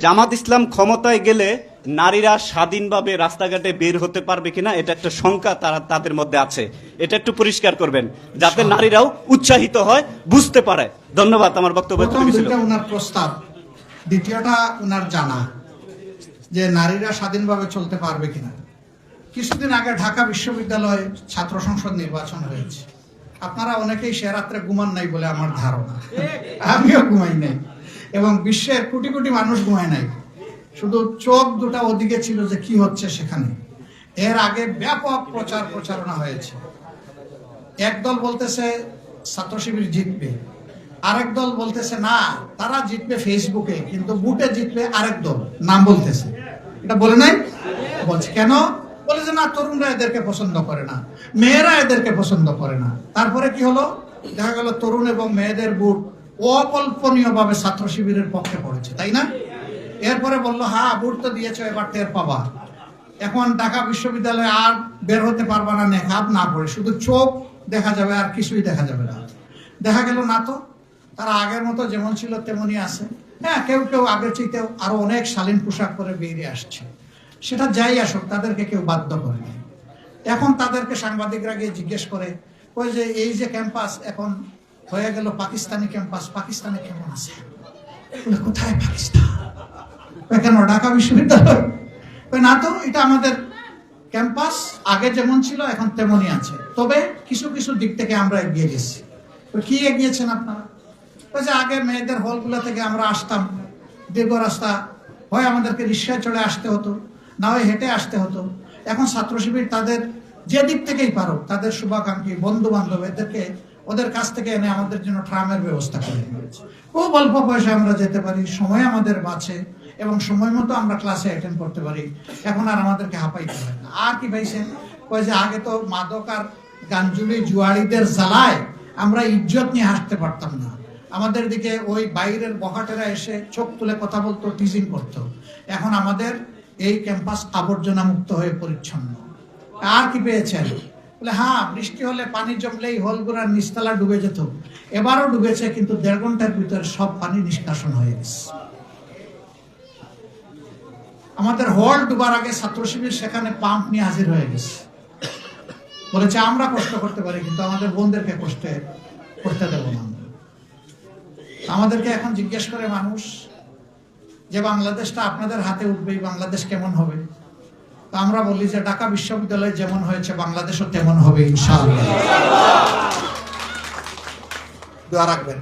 জামাত ইসলাম ক্ষমতায় গেলে নারীরা স্বাধীনভাবে রাস্তাঘাটে বের হতে পারবে কিনা এটা একটা শঙ্কা তাদের মধ্যে আছে। এটা একটু পরিষ্কার করবেন যাতে নারীরাও উৎসাহিত হয়, বুঝতে পারে। ধন্যবাদ। আমার বক্তব্য ওনার প্রস্তাব, দ্বিতীয়টা ওনার জানা যে নারীরা স্বাধীনভাবে চলতে পারবে কিনা। কিছুদিন আগে ঢাকা বিশ্ববিদ্যালয়ে ছাত্র সংসদ নির্বাচন হয়েছে। আপনারা অনেকেই সে রাত্রে ঘুমান নাই বলে আমার ধারণা, আমিও ঘুমাই নাই এবং বিশ্বের কোটি কোটি মানুষ ঘুমায় নাই। শুধু চোখ দুটা ওদিকে ছিল যে কি হচ্ছে সেখানে। এর আগে ব্যাপক প্রচারণা হয়েছে। একদল বলতেছে ছাত্র শিবির জিতবে, আরেক দল বলতেছে না তারা জিতবে ফেসবুকে, কিন্তু বুটে জিতবে আরেক দল, নাম বলতেছে। এটা বলে নাই? বলছে কেন? বলে যে না, তরুণরা এদেরকে পছন্দ করে না, মেয়েরা এদেরকে পছন্দ করে না। তারপরে কি হলো? দেখা গেল তরুণ এবং মেয়েদের বুট অকল্পনীয়ভাবে ছাত্র শিবিরের পক্ষে পড়েছে, তাই না? এরপরে বললো হ্যাঁ বুট তো দিয়েছে, এবার টের পাবা। এখন ঢাকা বিশ্ববিদ্যালয়ে আর বের হতে পারবা না নেকাব না পড়ে, শুধু চোখ দেখা যাবে আর কিছুই দেখা যাবে না। দেখা গেল না, তো তারা আগের মতো যেমন ছিল তেমনই আছে। হ্যাঁ, কেউ কেউ আগের চাইতেও আরো অনেক শালীন পোশাক পরে বেরিয়ে আসছে। সেটা যাই আসুক, তাদেরকে কেউ বাধ্য করে নাই। এখন তাদেরকে সাংবাদিকরা গিয়ে জিজ্ঞেস করে, ওই যে এই যে ক্যাম্পাস এখন হয়ে গেল পাকিস্তানি ক্যাম্পাস, পাকিস্তানে কেমন আছে? কোথায় পাকিস্তান? কেন ঢাকা বিশ্ববিদ্যালয়? না তো, এটা আমাদের ক্যাম্পাস, আগে যেমন ছিল এখন তেমনই আছে, তবে কিছু কিছু দিক থেকে আমরা এগিয়ে গেছি। কি এগিয়েছেন আপনারা? ওই যে আগে মেয়েদের হলগুলো থেকে আমরা আসতাম, দীর্ঘ রাস্তা হয় আমাদেরকে রিক্সায় চড়ে আসতে হতো, না হয় হেঁটে আসতে হতো। এখন ছাত্র শিবির তাদের যে দিক থেকেই পারো, তাদের শুভাকাঙ্ক্ষী বন্ধু বান্ধব এদেরকে ওদের কাছ থেকে এনে আমাদের জন্য ট্রামের ব্যবস্থা করে দিয়েছে। খুব অল্প পয়সা আমরা যেতে পারি, সময় আমাদের বাঁচে এবং সময় মতো আমরা ক্লাসে অ্যাটেন্ড করতে পারি। এখন আর আমাদেরকে হাঁপাইতে হয় না। আর কি পাইছেন? কয় যে আগে তো মাদক আর গাঞ্জুলি জুয়াড়িদের জ্বালায় আমরা ইজ্জত নিয়ে হাসতে পারতাম না। আমাদের দিকে ওই বাইরের বখাটেরা এসে চোখ তুলে কথা বলতো, টিজিং করতো। এখন আমাদের এই ক্যাম্পাস আবর্জনা মুক্ত হয়ে পরিচ্ছন্ন। আর কি পেয়েছেন? বলে হ্যাঁ, বৃষ্টি হলে পানি জমলেই হলগুড়ার নিচতলা ডুবে যেত, এবারও ডুবেছে, কিন্তু 1.5 ঘন্টার ভিতরে সব পানি নিষ্কাশন হয়ে গেছে। আমাদের হল ডুবার আগে ছাত্র শিবির সেখানে পাম্প নিয়ে হাজির হয়ে গেছে। বলেছে আমরা কষ্ট করতে পারি, কিন্তু আমাদের বোনদেরকে কষ্ট করতে দেব না। আমাদেরকে এখন জিজ্ঞেস করে মানুষ যে বাংলাদেশটা আপনাদের হাতে উঠবে, বাংলাদেশ কেমন হবে? তো আমরা বলি যে ঢাকা বিশ্ববিদ্যালয় যেমন হয়েছে বাংলাদেশও তেমন হবে ইনশাআল্লাহ। দোয়া রাখবেন।